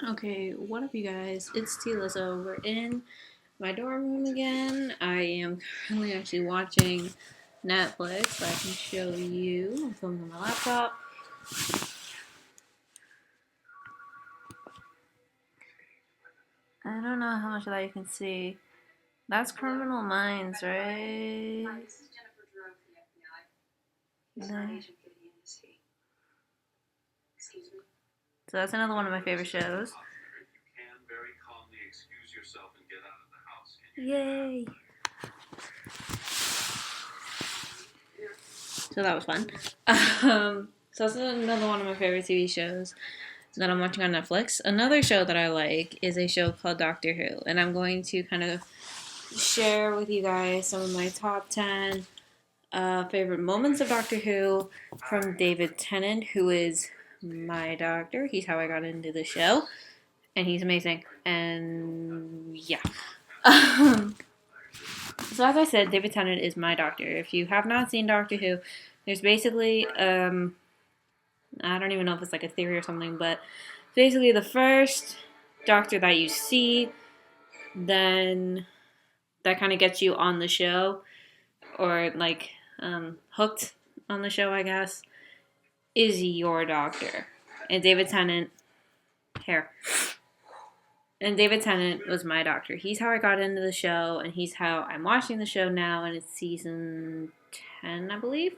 Okay, what up, you guys? It's T Lizzo. We're in my dorm room again. I am currently actually watching Netflix, so I can show you. I'm filming on my laptop. I don't know how much of that you can see. That's Criminal Minds, right? Hi, this is Jennifer Drew from the FBI. He's not agent for the embassy. Excuse me? So that's another one of my favorite shows. You can very calmly excuse yourself and get out of the house. Yay! So that was fun. So that's another one of my favorite TV shows that I'm watching on Netflix. Another show that I like is a show called Doctor Who, and I'm going to kind of share with you guys some of my top 10 favorite moments of Doctor Who from David Tennant, who is my doctor. He's how I got into the show, and he's amazing. And yeah. So as I said, David Tennant is my doctor. If you have not seen Doctor Who, there's basically I don't even know if it's like a theory or something, but basically the first doctor that you see, then that kind of gets you on the show, or like hooked on the show, I guess, is your doctor. And David Tennant, here. And David Tennant was my doctor. He's how I got into the show, and he's how I'm watching the show now, and it's season 10, I believe,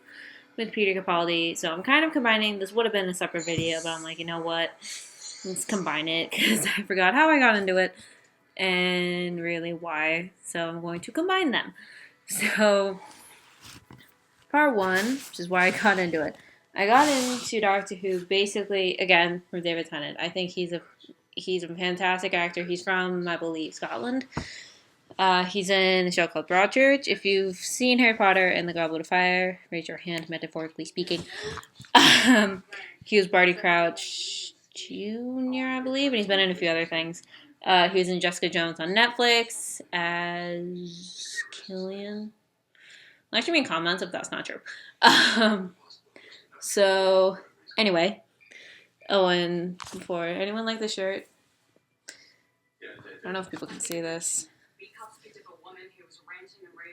with Peter Capaldi. So I'm kind of combining. This would have been a separate video, but I'm like, you know what? Let's combine it, because I forgot how I got into it, and really why. So I'm going to combine them. So, part one, which is why I got into it. I got into Doctor Who basically, again, from David Tennant. I think he's a fantastic actor. He's from, I believe, Scotland. He's in a show called Broadchurch. If you've seen Harry Potter and the Goblet of Fire, raise your hand, metaphorically speaking. He was Barty Crouch Jr., I believe, and he's been in a few other things. He was in Jessica Jones on Netflix as Killian. Like me in comments if that's not true. So, anyway. Oh, and before, anyone like the shirt? I don't know if people can see this.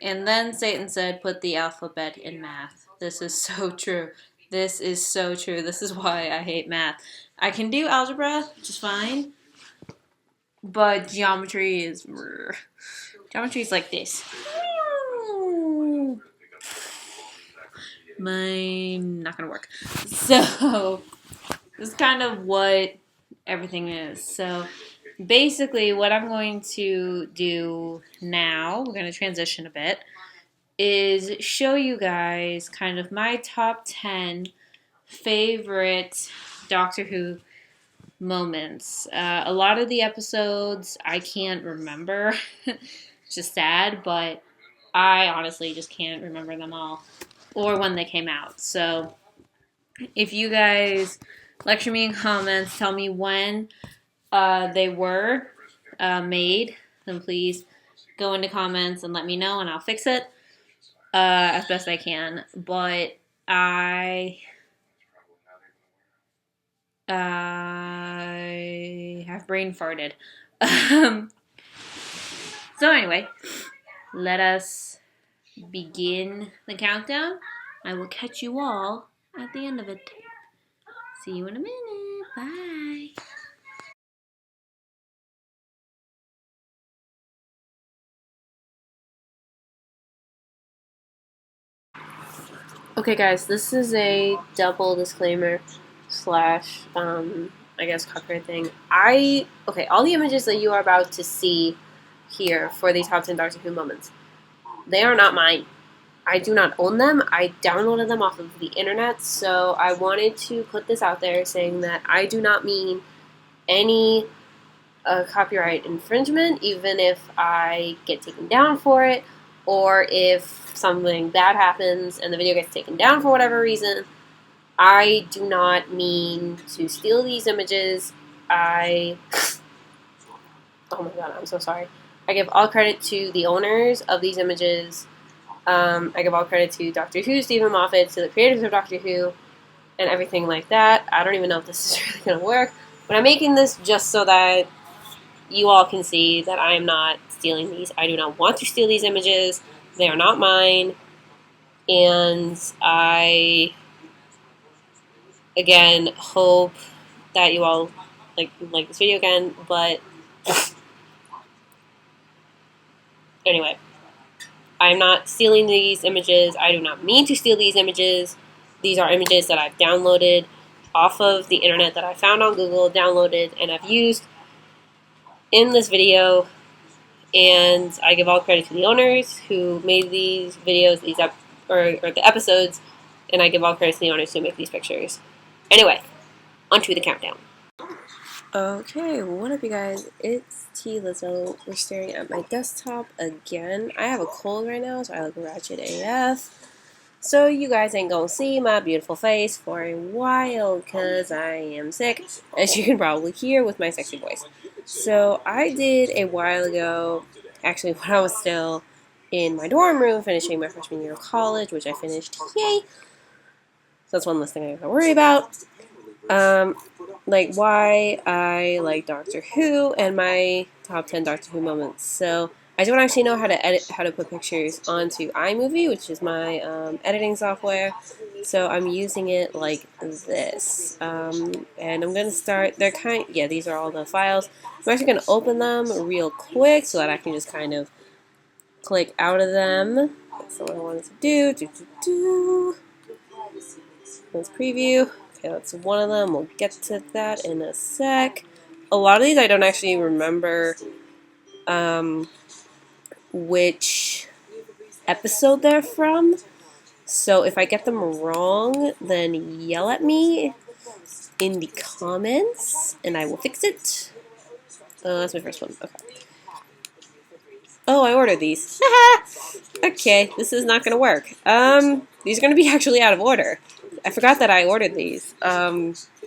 And then Satan said, put the alphabet in math. This is so true. This is so true. This is why I hate math. I can do algebra, which is fine. But geometry is... Geometry is like this. Mine not gonna work. So this is kind of what everything is. So basically what I'm going to do now, we're going to transition a bit, is show you guys kind of my top 10 favorite Doctor Who moments. A lot of the episodes I can't remember. It's just sad, but I honestly just can't remember them all or when they came out. So if you guys lecture me in comments, tell me when they were made, then please go into comments and let me know and I'll fix it as best I can. But I have brain farted. So anyway, let us begin the countdown. I will catch you all at the end of it. See you in a minute. Bye. Okay, guys, this is a double disclaimer slash, I guess, copyright thing. Okay, all the images that you are about to see here for these top 10 Doctor Who moments, they are not mine. I do not own them. I downloaded them off of the internet, so I wanted to put this out there saying that I do not mean any copyright infringement, even if I get taken down for it, or if something bad happens and the video gets taken down for whatever reason. I do not mean to steal these images. Oh my god, I'm so sorry. I give all credit to the owners of these images. I give all credit to Doctor Who, Stephen Moffat, to the creators of Doctor Who, and everything like that. I don't even know if this is really going to work, But I'm making this just so that you all can see that I am not stealing these. I do not want to steal these images. They are not mine. And I, again, hope that you all like this video again. But anyway, I'm not stealing these images. I do not mean to steal these images. These are images that I've downloaded off of the internet, that I found on Google, downloaded, and I've used in this video. And I give all credit to the owners who made these videos, or the episodes, and I give all credit to the owners who make these pictures. Anyway, onto the countdown. Okay, what up you guys? It's T Lizzo. We're staring at my desktop again. I have a cold right now, so I look ratchet AF. So you guys ain't gonna see my beautiful face for a while because I am sick, as you can probably hear with my sexy voice. So I did a while ago, actually when I was still in my dorm room finishing my freshman year of college, which I finished, yay! So that's one less thing I have to worry about. Like why I like Doctor Who and my top 10 Doctor Who moments. So I don't actually know how to put pictures onto iMovie, which is my editing software. So I'm using it like this. And I'm gonna start. These are all the files. I'm actually gonna open them real quick so that I can just kind of click out of them. That's what I wanted to do. Let's preview. Okay, that's one of them. We'll get to that in a sec. A lot of these I don't actually remember which episode they're from. So if I get them wrong, then yell at me in the comments and I will fix it. That's my first one. Okay. Oh, I ordered these. Okay, this is not going to work. These are going to be actually out of order. I forgot that I ordered these.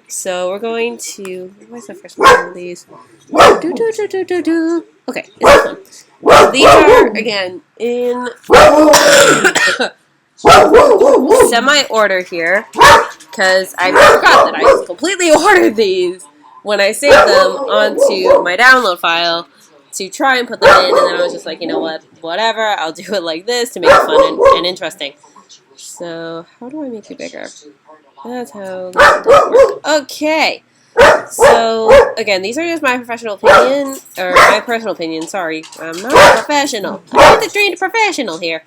So we're going to... Where's the first one of these? Okay, it's this one. So these are, again, in semi-order here, because I forgot that I just completely ordered these when I saved them onto my download file to try and put them in, and then I was just like, you know what, whatever, I'll do it like this to make it fun and interesting. So, how do I make it bigger? That's how that does work. Okay. So, again, these are just my professional opinion, or my personal opinion, sorry. I'm not a professional. I'm not the trained professional here.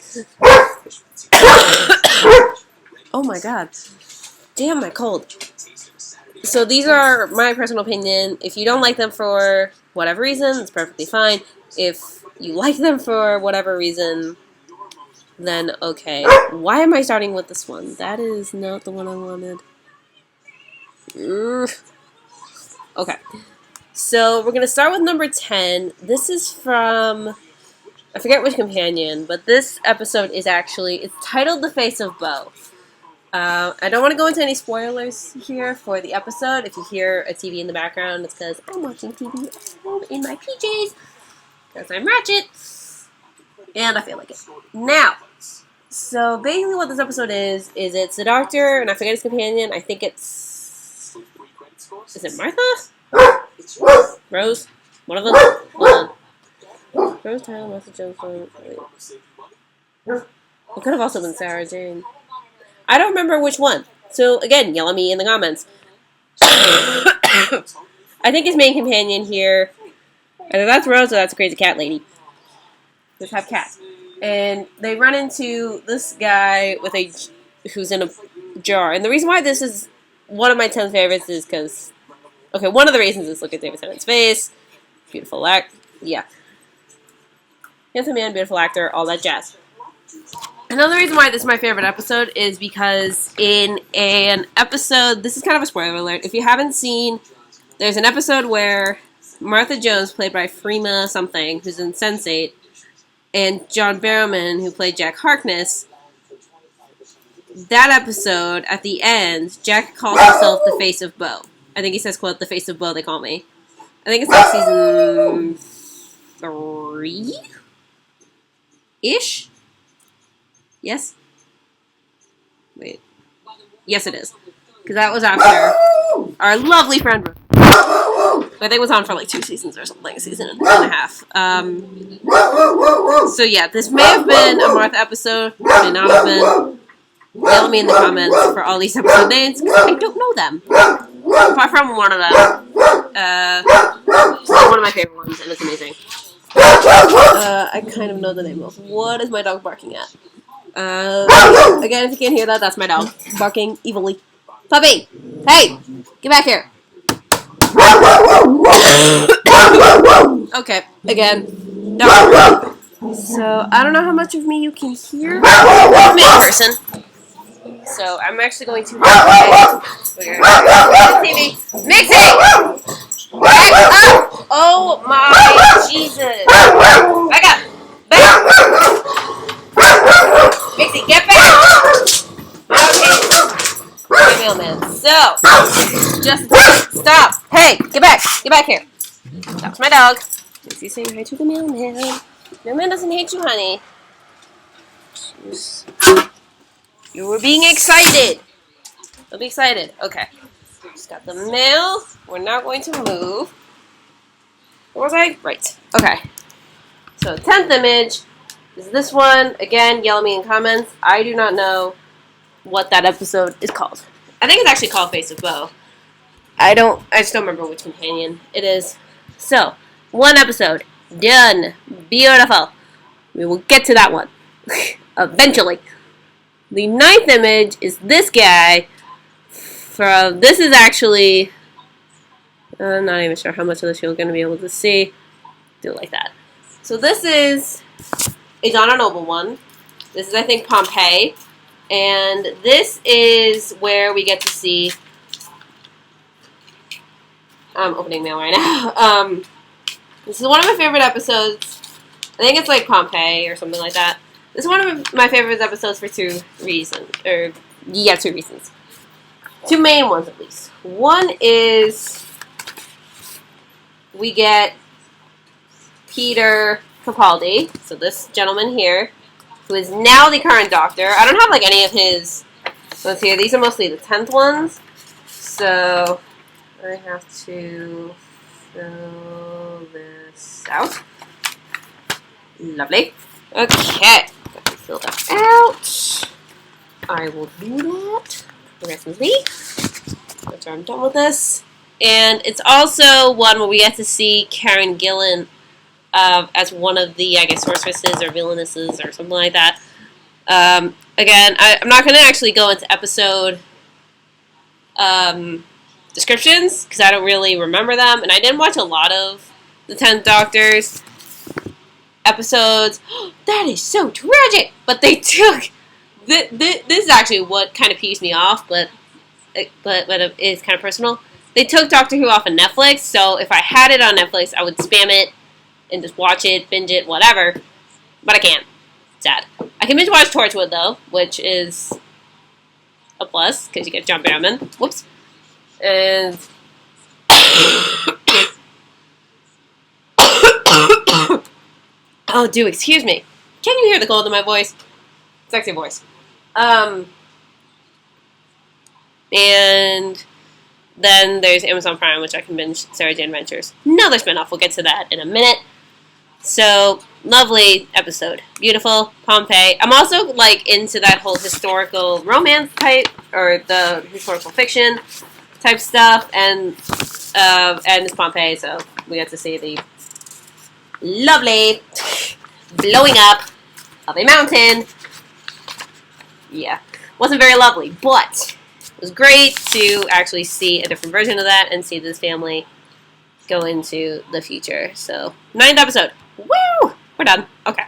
Oh my god. Damn, my cold. So these are my personal opinion. If you don't like them for whatever reason, it's perfectly fine. If you like them for whatever reason, then okay. Why am I starting with this one? That is not the one I wanted. Okay. So we're going to start with number 10. This is from, I forget which companion, but this episode is actually, it's titled The Face of Beau. I don't want to go into any spoilers here for the episode. If you hear a TV in the background, it's because I'm watching TV at home in my PJs. Because I'm ratchet. And I feel like it. Now, so basically what this episode is it's the doctor, and I forget his companion. I think it's... Is it Martha? Rose? One of them? Hold on. Rose, Tyler, Martha, Jones, it could have also been Sarah Jane. I don't remember which one. So, again, yell at me in the comments. I think his main companion here, either that's Rose or that's a crazy cat lady. Just have cats. And they run into this guy who's in a jar. And the reason why this is one of my 10 favorites is because, okay, one of the reasons is look at David Tennant's face. Beautiful handsome man, beautiful actor, all that jazz. Another reason why this is my favorite episode is because in an episode, this is kind of a spoiler alert, if you haven't seen, there's an episode where Martha Jones, played by Freema something, who's in Sense8, and John Barrowman, who played Jack Harkness, that episode, at the end, Jack calls himself the Face of Beau. I think he says, quote, the Face of Beau, they call me. I think it's like season 3-ish? Yes? Wait. Yes, it is. Because that was after our lovely friend I think it was on for like 2 seasons or something, a season and a half. So yeah, this may have been a Martha episode, may not have been. Yell me in the comments for all these episode names, because I don't know them. Apart from one of them. It's one of my favorite ones, and it's amazing. I kind of know the name of. What is my dog barking at? Again, if you can't hear that, that's my dog barking evilly. Puppy! Hey! Get back here! Okay, again. Dog. So, I don't know how much of me you can hear. I'm in person. So, I'm actually going to... TV. Mixie! Oh my Jesus! Back up! Back up! Mixie, get back! Okay. My mailman. So, just stop. Hey, get back. Get back here. That's my dog. Mixie's saying hi to the mailman. Mailman doesn't hate you, honey. Jeez. You were being excited. Don't be excited. Okay. Just got the mail. We're now going to move. Where was I? Right. Okay. So, 10th image is this one. Again, yell at me in comments. I do not know what that episode is called. I think it's actually called Face of Bo. I just don't remember which companion it is. So, 1 episode. Done. Beautiful. We will get to that one. Eventually. The 9th image is this guy. This is actually... I'm not even sure how much of this you're going to be able to see. Do it like that. So this is a Donna Noble one. This is, I think, Pompeii. And this is where we get to see... I'm opening mail right now. This is one of my favorite episodes. I think it's like Pompeii or something like that. This is one of my favorite episodes for 2 reasons. 2 reasons. 2 main ones, at least. One is we get Peter Capaldi, so this gentleman here, who is now the current Doctor. I don't have like any of his ones here. These are mostly the 10th ones. So I have to fill this out. Lovely. Okay. Fill that out. I will do that progressively. After I'm done with this. And it's also one where we get to see Karen Gillan as one of the, I guess, sorceresses or villainesses or something like that. Again, I'm not going to actually go into episode descriptions because I don't really remember them. And I didn't watch a lot of the 10th Doctor's episodes. That is so tragic! But they took... This is actually what kind of peeves me off, but it is kind of personal. They took Doctor Who off of Netflix, so if I had it on Netflix, I would spam it and just watch it, binge it, whatever. But I can't. Sad. I can binge watch Torchwood, though, which is a plus, because you get John Barrowman. Whoops. And... oh, excuse me. Can you hear the cold in my voice? Sexy voice. And then there's Amazon Prime, which I can binge Sarah Jane Adventures. Another spinoff. We'll get to that in a minute. So, lovely episode. Beautiful. Pompeii. I'm also, like, into that whole historical romance type, or the historical fiction type stuff, and it's Pompeii, so we get to see the lovely blowing up of a mountain. Yeah. Wasn't very lovely, but it was great to actually see a different version of that and see this family go into the future. So, 9th episode. Woo! We're done. Okay.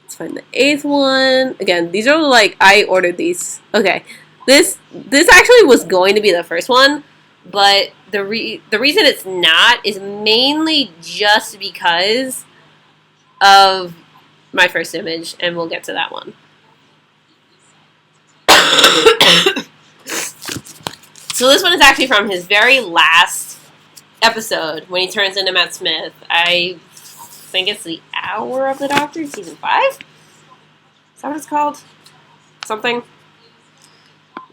Let's find the 8th one. Again, these are like, I ordered these. Okay. This actually was going to be the first one, but the reason it's not is mainly just because of my first image, and we'll get to that one. So this one is actually from his very last episode when he turns into Matt Smith. I think it's the Hour of the Doctor, season 5? Is that what it's called? Something?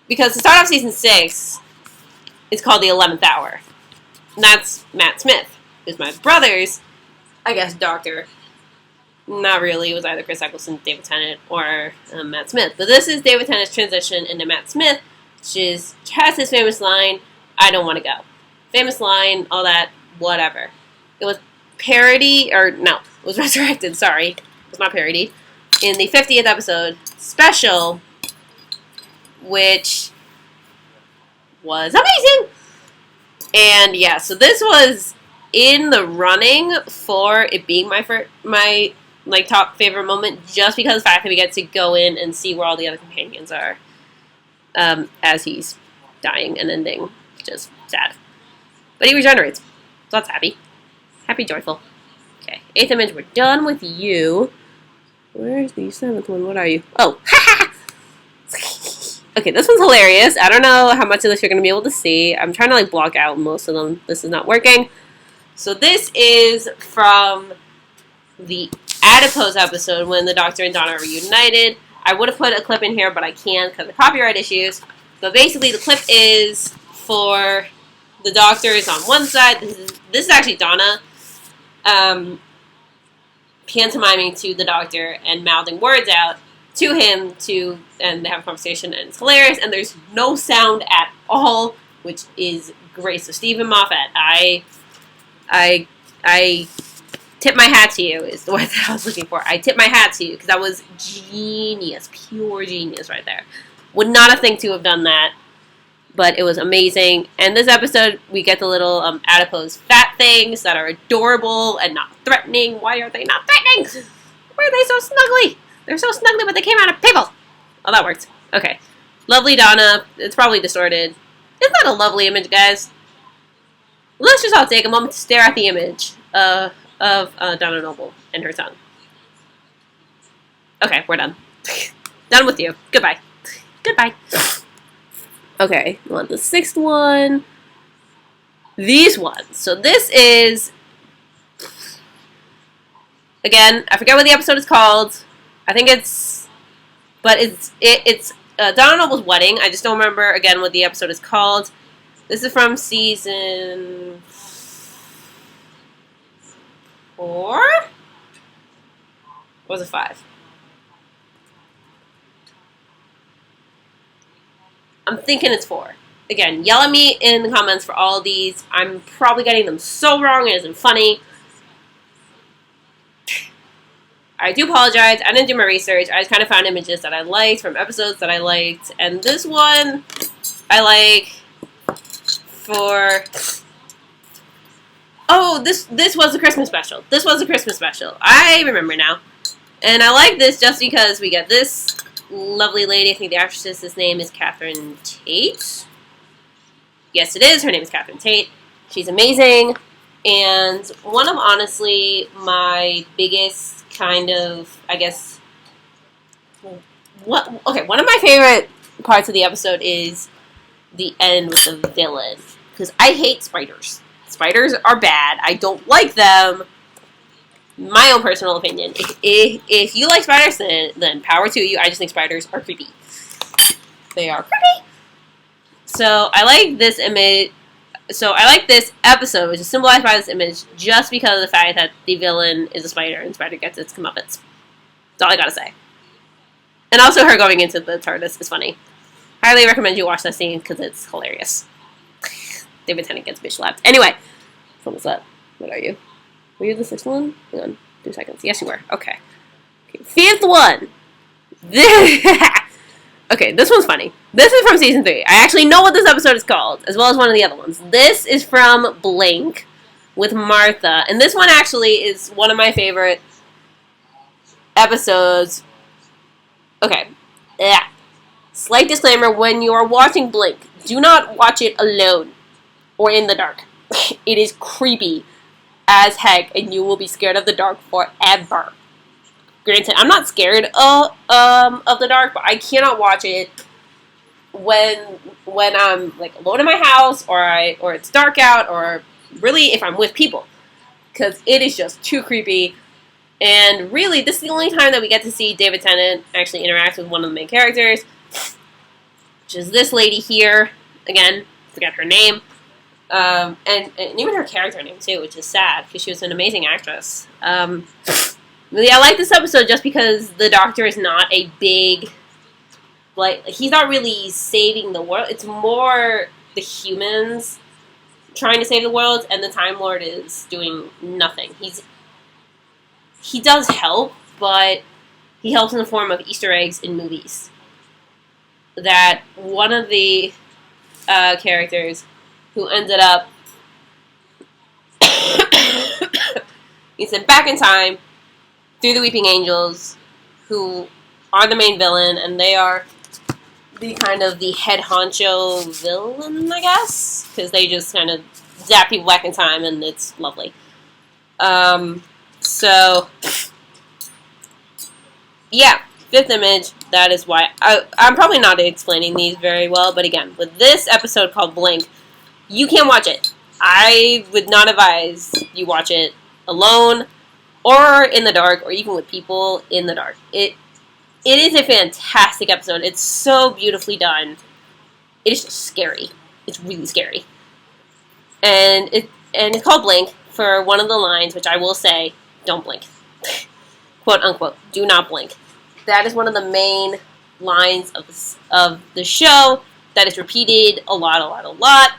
Because to start off season 6, it's called the 11th Hour. that's Matt Smith, who's my brother's, I guess, doctor. Not really. It was either Chris Eccleston, David Tennant, or Matt Smith. But this is David Tennant's transition into Matt Smith, which has his famous line, "I don't want to go." Famous line, all that, whatever. It was parody, or no, it was resurrected, sorry. It was not parody. In the 50th episode special, which was amazing. And yeah, so this was in the running for it being my like top favorite moment, just because of the fact that we get to go in and see where all the other companions are as he's dying and ending. Just sad. But he regenerates. So that's happy. Happy, joyful. Okay, 8th image, we're done with you. Where's the 7th one? What are you? Oh, okay, this one's hilarious. I don't know how much of this you're going to be able to see. I'm trying to like block out most of them. This is not working. So this is from the Adipose episode when the Doctor and Donna are reunited. I would have put a clip in here, but I can't because of copyright issues. But basically, the clip is for the Doctor is on one side. This is actually Donna pantomiming to the Doctor and mouthing words out to him and they have a conversation, and it's hilarious. And there's no sound at all, which is great. So Stephen Moffat, I tip my hat to you is the word that I was looking for. I tip my hat to you because that was genius, pure genius right there. Would not have think to have done that, but it was amazing. And this episode, we get the little adipose fat things that are adorable and not threatening. Why are they not threatening? Why are they so snuggly? They're so snuggly, but they came out of people. Oh, that worked. Okay. Lovely Donna. It's probably distorted. Isn't that a lovely image, guys? Let's just all take a moment to stare at the image of Donna Noble and her son. Okay, we're done. Done with you. Goodbye. Goodbye. Okay, on the 6th one. These ones. So this is, again, I forget what the episode is called. I think it's Donna Noble's wedding. I just don't remember, again, what the episode is called. This is from season 4? Or was it 5? I'm thinking it's 4. Again, yell at me in the comments for all of these. I'm probably getting them so wrong, it isn't funny. I do apologize. I didn't do my research. I just kind of found images that I liked from episodes that I liked. And this one I like for... Oh, this was a Christmas special. This was a Christmas special. I remember now. And I like this just because we get this lovely lady. I think the actress's name is Catherine Tate. Yes, it is. Her name is Catherine Tate. She's amazing. And one of, honestly, my biggest kind of, I guess... one of my favorite parts of the episode is the end with the villain. Because I hate spiders. Spiders are bad. I don't like them. My own personal opinion. If you like spiders, then power to you. I just think spiders are creepy. They are creepy. So I like this image. So I like this episode, which is symbolized by this image, just because of the fact that the villain is a spider and spider gets its comeuppance. That's all I gotta say. And also her going into the TARDIS is funny. Highly recommend you watch that scene because it's hilarious. David Tennant gets bitch slapped. Anyway, what's that? What are you? Were you the 6th one? Hang on, 2 seconds. Yes, you were. Okay. 5th one. Okay, this one's funny. This is from season 3. I actually know what this episode is called, as well as one of the other ones. This is from Blink with Martha. And this one actually is one of my favorite episodes. Okay. Yeah. Slight disclaimer, when you are watching Blink, do not watch it alone or in the dark. It is creepy as heck, and you will be scared of the dark forever. Granted, I'm not scared of the dark, but I cannot watch it when I'm like alone in my house or it's dark out, or really if I'm with people, because it is just too creepy. And really, this is the only time that we get to see David Tennant actually interact with one of the main characters, which is this lady here. Again, forget her name. And even her character name too, which is sad because she was an amazing actress. Really, I like this episode just because the Doctor is not a big, like, he's not really saving the world. It's more the humans trying to save the world, and the Time Lord is doing nothing. He does help, but he helps in the form of Easter eggs in movies. That one of the characters who ended up he's sent back in time through the Weeping Angels, who are the main villain, and they are the kind of the head honcho villain, I guess, because they just kind of zap people back in time, and it's lovely. So yeah, fifth image. That is why I'm probably not explaining these very well, but again, with this episode called Blink, you can watch it. I would not advise you watch it alone, or in the dark, or even with people in the dark. It is a fantastic episode. It's so beautifully done. It is just scary. It's really scary. And it's called Blink for one of the lines, which I will say, don't blink. Quote unquote, do not blink. That is one of the main lines of the show that is repeated a lot.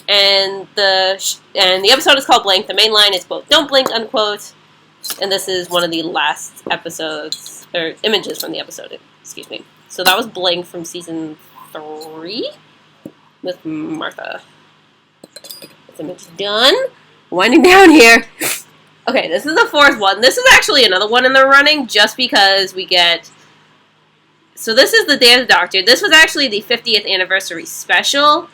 And the episode is called Blink. The main line is, quote, don't blink, unquote. And this is one of the last episodes, or images from the episode, excuse me. So that was Blink from season 3 with Martha. This image done. Winding down here. Okay, this is the fourth one. This is actually another one in the running, just because we get... So this is the Day of the Doctor. This was actually the 50th anniversary special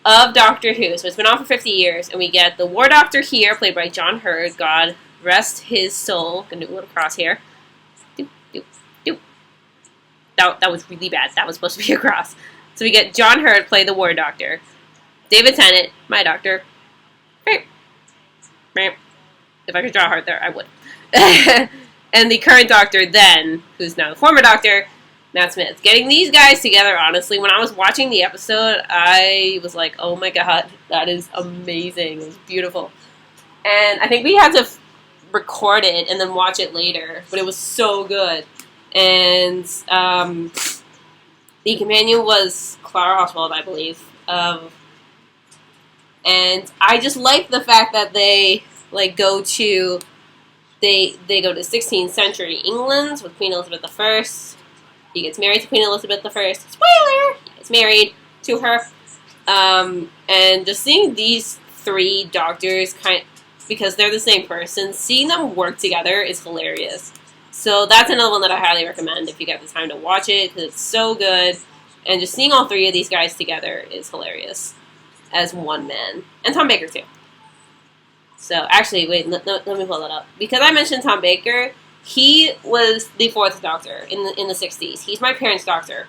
of Doctor Who. So it's been on for 50 years, and we get the War Doctor here, played by John Hurd. God rest his soul. Gonna do a little cross here. Doop, doop, doop. That was really bad. That was supposed to be a cross. So we get John Hurd play the War Doctor. David Tennant, my doctor. If I could draw a heart there, I would. And the current Doctor then, who's now the former Doctor, Matt Smith. Getting these guys together, honestly, when I was watching the episode, I was like, oh my god, that is amazing. It was beautiful. And I think we had to record it and then watch it later, but it was so good. And the companion was Clara Oswald, I believe. And I just like the fact that they go to 16th century England with Queen Elizabeth I. He gets married to Queen Elizabeth I. Spoiler! He gets married to her. And just seeing these three doctors, because they're the same person, seeing them work together is hilarious. So that's another one that I highly recommend if you get the time to watch it, because it's so good. And just seeing all three of these guys together is hilarious as one man. And Tom Baker, too. So, actually, wait, let me pull that up. Because I mentioned Tom Baker, he was the fourth Doctor in the 60s. He's my parents' Doctor.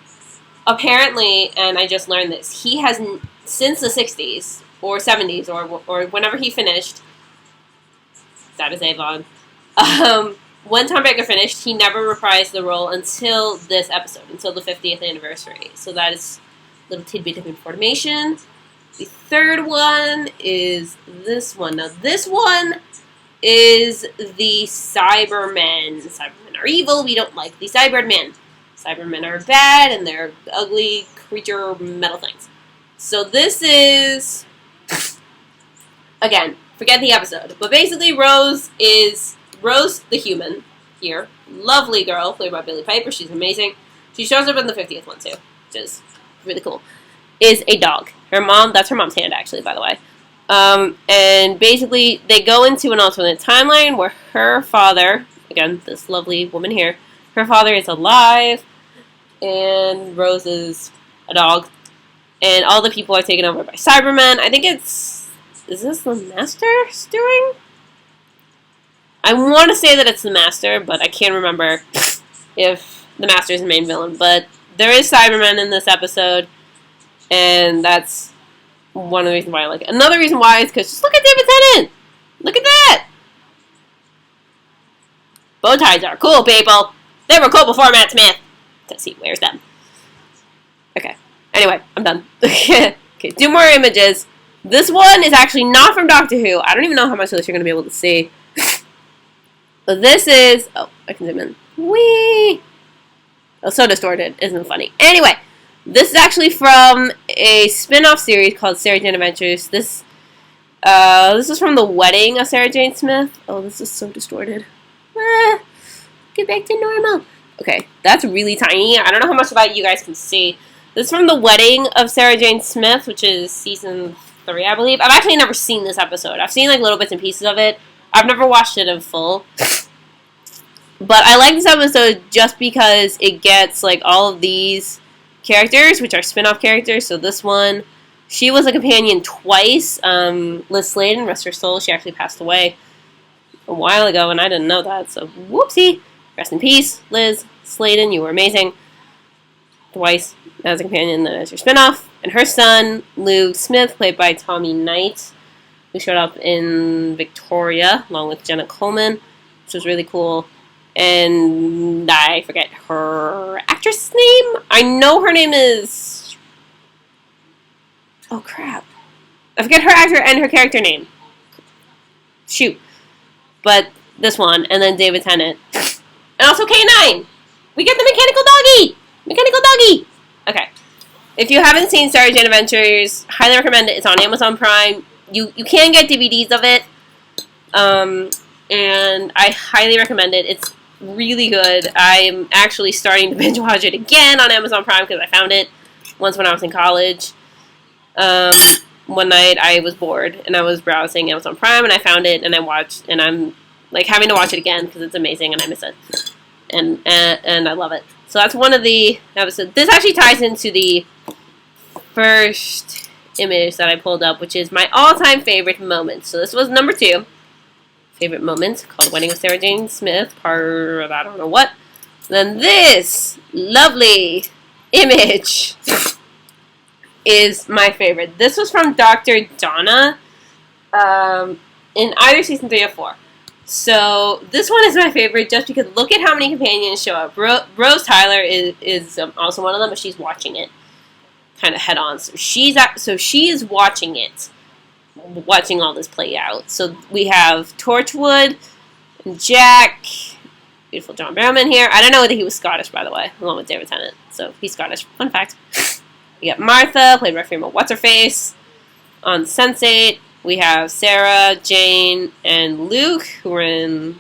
Apparently, and I just learned this, he has, since the 60s, or 70s, or whenever he finished, that is Avon, when Tom Baker finished, he never reprised the role until this episode, until the 50th anniversary. So that is a little tidbit of information. The third one is this one. Now, this one is the Cybermen. Cybermen are evil. We don't like the Cybermen. Cybermen are bad, and they're ugly creature metal things. So this is... Again, forget the episode. But basically, Rose the human here. Lovely girl, played by Billie Piper. She's amazing. She shows up in the 50th one, too, which is really cool. Is a dog. That's her mom's hand, actually, by the way. And basically, they go into an alternate timeline where her father, again, this lovely woman here, her father is alive, and Rose is a dog, and all the people are taken over by Cybermen. I think is this the Master's doing? I want to say that it's the Master, but I can't remember if the Master is the main villain. But there is Cybermen in this episode, and that's one of the reasons why I like it. Another reason why is because just look at David Tennant! Look at that! Bow ties are cool, people! They were cool before Matt Smith! Because he wears them. Okay. Anyway, I'm done. Okay, 2 more images. This one is actually not from Doctor Who. I don't even know how much of this you're going to be able to see. But this is... Oh, I can zoom in. Whee! Oh, so distorted. Isn't funny. Anyway, this is actually from a spin-off series called Sarah Jane Adventures. This is from the wedding of Sarah Jane Smith. Oh, this is so distorted. Get back to normal. Okay, that's really tiny. I don't know how much of that you guys can see. This is from the wedding of Sarah Jane Smith, which is season 3, I believe. I've actually never seen this episode. I've seen like little bits and pieces of it. I've never watched it in full. But I like this episode just because it gets like all of these characters, which are spin-off characters. So this one, she was a companion twice. Liz Sladen, rest her soul, she actually passed away a while ago, and I didn't know that. So whoopsie. Rest in peace, Liz Sladen. You were amazing. Twice as a companion, then as your spin-off. And her son, Luke Smith, played by Tommy Knight, who showed up in Victoria, along with Jenna Coleman, which was really cool. And I forget her actress name. I know her name is... Oh, crap. I forget her actor and her character name. Shoot. But this one, and then David Tennant. And also K9! We get the mechanical doggy! Mechanical doggy! Okay. If you haven't seen Sarah Jane Adventures, highly recommend it. It's on Amazon Prime. You can get DVDs of it. And I highly recommend it. It's really good. I'm actually starting to binge watch it again on Amazon Prime because I found it once when I was in college. One night I was bored and I was browsing Amazon Prime and I found it and I watched, and I'm like having to watch it again because it's amazing and I miss it. And I love it. So that's one of the episodes. This actually ties into the first image that I pulled up, which is my all-time favorite moment. So this was number 2. Favorite moment, called Wedding of Sarah Jane Smith, part of I don't know what. Then this lovely image is my favorite. This was from Dr. Donna in either season 3 or 4. So this one is my favorite just because look at how many companions show up. Rose Tyler is also one of them, but she's watching it kind of head on. So she is watching it, watching all this play out. So we have Torchwood and Jack, beautiful John Barrowman here. I don't know whether he was Scottish, by the way, along with David Tennant. So he's Scottish. Fun fact. We got Martha, played by Firma What's-Her-Face, on Sense8. We have Sarah, Jane, and Luke, who are in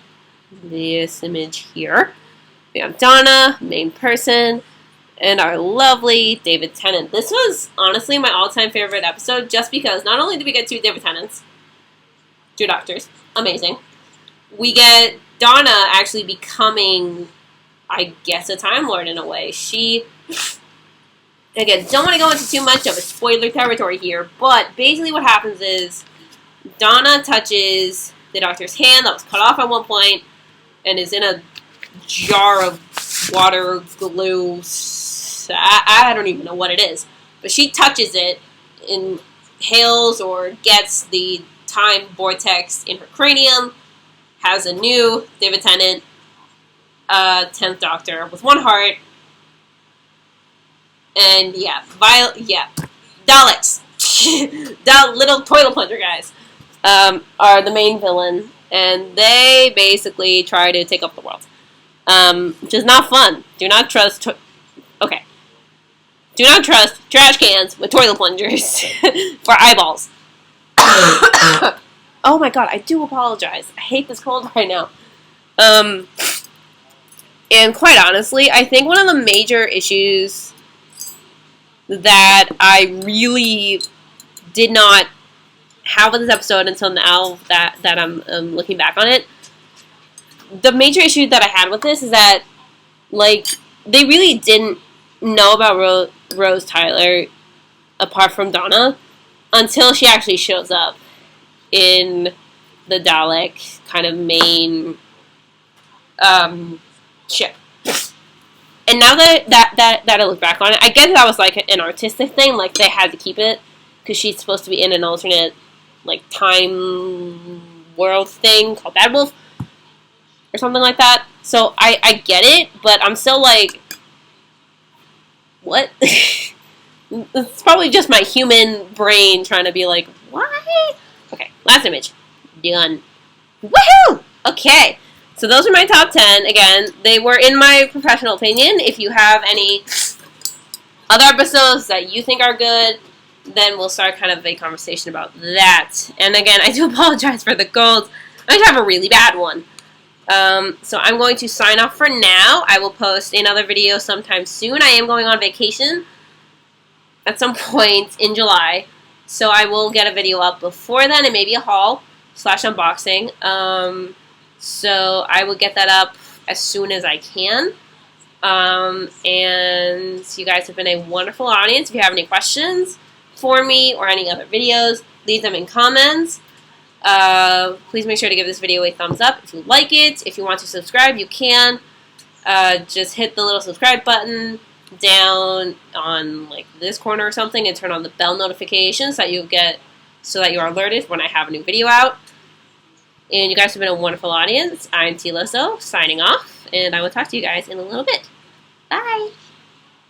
this image here. We have Donna, main person, and our lovely David Tennant. This was honestly my all-time favorite episode just because not only did we get 2 David Tennants, 2 doctors, amazing, we get Donna actually becoming, I guess, a Time Lord in a way. She... Again, don't want to go into too much of a spoiler territory here, but basically what happens is Donna touches the Doctor's hand that was cut off at one point and is in a jar of water, glue, I don't even know what it is, but she touches it, inhales or gets the time vortex in her cranium, has a new David Tennant, 10th Doctor with 1 heart. And Daleks, little toilet plunger guys, are the main villain, and they basically try to take up the world, which is not fun. Do not trust. Do not trust trash cans with toilet plungers for eyeballs. Oh my god, I do apologize. I hate this cold right now. And quite honestly, I think one of the major issues that I really did not have with this episode until now that I'm looking back on it. The major issue that I had with this is that, like, they really didn't know about Rose Tyler apart from Donna until she actually shows up in the Dalek kind of main ship. And now that I look back on it, I guess that was like an artistic thing. Like they had to keep it because she's supposed to be in an alternate, like time world thing called Bad Wolf or something like that. So I get it, but I'm still like, what? It's probably just my human brain trying to be like, why? Okay, last image. Done. Woohoo! Okay, so those are my top 10. Again, they were in my professional opinion. If you have any other episodes that you think are good, then we'll start kind of a conversation about that. And again, I do apologize for the colds. I have a really bad one. So I'm going to sign off for now. I will post another video sometime soon. I am going on vacation at some point in July, so I will get a video up before then, and maybe a haul / unboxing. So I will get that up as soon as I can. And you guys have been a wonderful audience. If you have any questions for me or any other videos, leave them in comments. Please make sure to give this video a thumbs up if you like it. If you want to subscribe, you can. Just hit the little subscribe button down on like this corner or something and turn on the bell notifications that you get so that you are alerted when I have a new video out. And you guys have been a wonderful audience. I'm T. Lizzo signing off, and I will talk to you guys in a little bit. Bye!